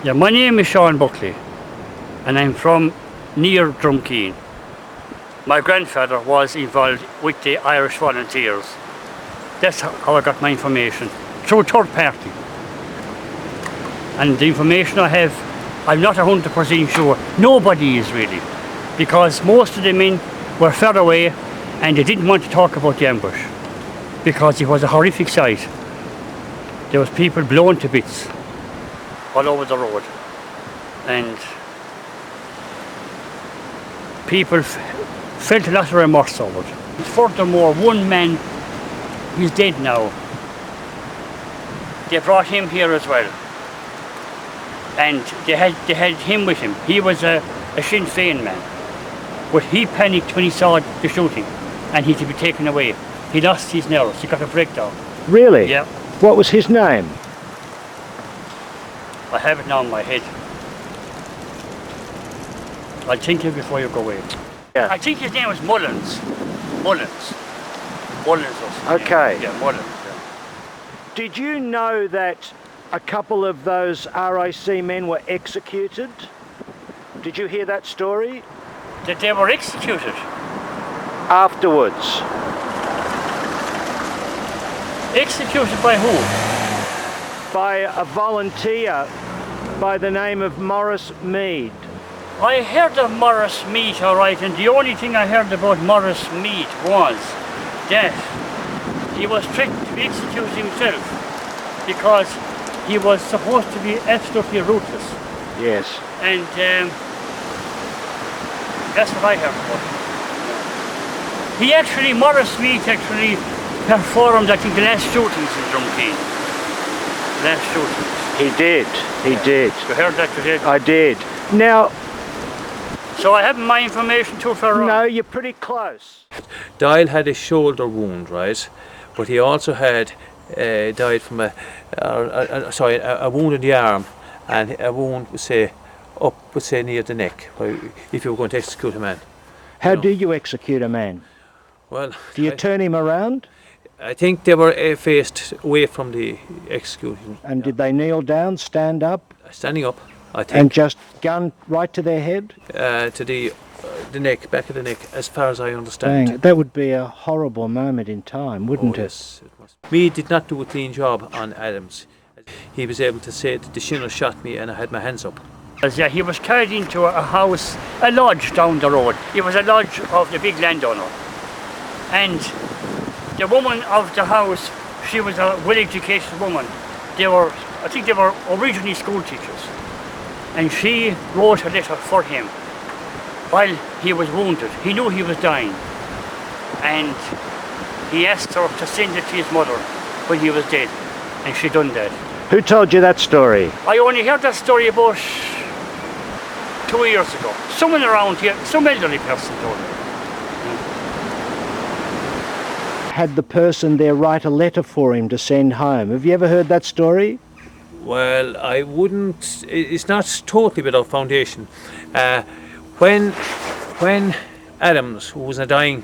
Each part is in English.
Yeah, my name is Sean Buckley, and I'm from near Dromkeen. My grandfather was involved with the Irish Volunteers. That's how I got my information, through third party. And the information I have, I'm not 100% sure. Nobody is really, because most of the men were far away and they didn't want to talk about the ambush because it was a horrific sight. There was people blown to bits all over the road, and people felt a lot of remorse over it. Furthermore, one man, he's dead now. They brought him here as well, and they had him with him. He was a Sinn Féin man, but he panicked when he saw the shooting, and he had to be taken away. He lost his nerves. He got a breakdown. Really? Yeah. What was his name? I have it now in my head. I'll think of it before you go away. Yeah. I think his name was Mullins. Mullins was his name. Okay. Yeah, Mullins. Yeah. Did you know that a couple of those RIC men were executed? Did you hear that story? That they were executed? Afterwards. Executed by who? By a volunteer by the name of Morris Mead. I heard of Morris Mead, all right, and the only thing I heard about Morris Mead was that he was threatened to be executed himself because he was supposed to be absolutely ruthless. Yes. And that's what I heard about him. Morris Mead actually performed, I think, the last shootings in Dromkeen. Last shootings. He did. He did. You heard that, you did? I did. Now, so I have my information too far wrong? No, you're pretty close. Doyle had a shoulder wound, right? But he also had died from a wound in the arm, and a wound, say near the neck, if you were going to execute a man. How do you execute a man? Well, do you turn him around? I think they were faced away from the execution. And did they kneel down, stand up? Standing up, I think. And just gun right to their head? To the neck, back of the neck, as far as I understand. Dang, that would be a horrible moment in time, wouldn't it? Yes, it was. Mead did not do a clean job on Adams. He was able to say that the shinner shot me and I had my hands up. Yeah, he was carried into a house, a lodge down the road. It was a lodge of the big landowner. And the woman of the house, she was a well-educated woman. I think they were originally school teachers. And she wrote a letter for him while he was wounded. He knew he was dying. And he asked her to send it to his mother when he was dead. And she done that. Who told you that story? I only heard that story about 2 years ago. Someone around here, some elderly person told me. Had the person there write a letter for him to send home. Have you ever heard that story? Well, I wouldn't. It's not totally without foundation. When Adams, who was in a dying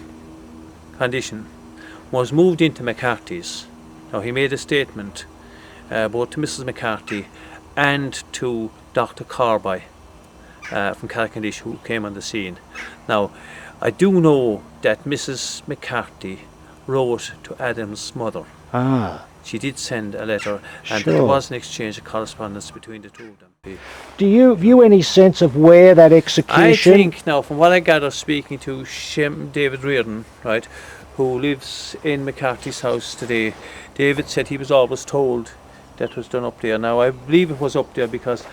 condition, was moved into McCarthy's, now he made a statement both to Mrs. McCarthy and to Dr. Corby from Carrick-on-Dish, who came on the scene. Now, I do know that Mrs. McCarthy wrote to Adam's mother. She did send a letter, and there was an exchange of correspondence between the two of them. Do you view any sense of where that execution? I think now, from what I gather, speaking to David Reardon, right, who lives in McCarthy's house today, David said he was always told that was done up there. Now, I believe it was up there because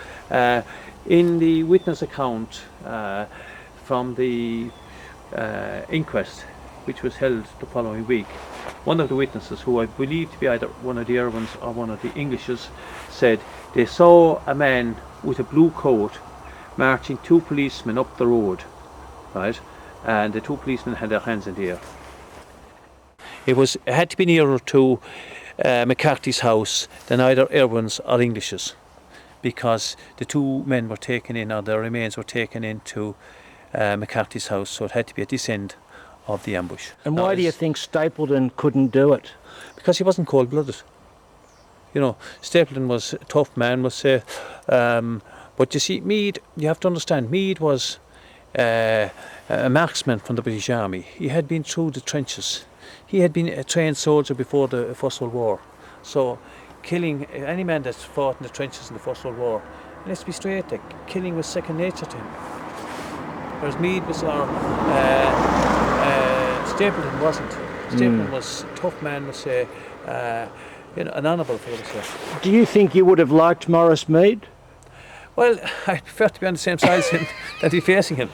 in the witness account from the inquest, which was held the following week, one of the witnesses, who I believe to be either one of the Irwins or one of the Englishes, said they saw a man with a blue coat marching two policemen up the road, right, and the two policemen had their hands in the air. It had to be nearer to McCarthy's house than either Irwins or Englishes, because the two men were taken in, or their remains were taken into McCarthy's house, so it had to be at this end of the ambush. And why do you think Stapleton couldn't do it? Because he wasn't cold-blooded. You know, Stapleton was a tough man, must say. But you see, Meade, you have to understand, Meade was a marksman from the British Army. He had been through the trenches. He had been a trained soldier before the First World War. So killing any man that's fought in the trenches in the First World War, let's be straight, killing was second nature to him. Whereas Meade was Stapleton wasn't. Stapleton was a tough man, must say, an honourable fellow, say. Do you think you would have liked Maurice Meade? Well, I prefer to be on the same side as him than to be facing him.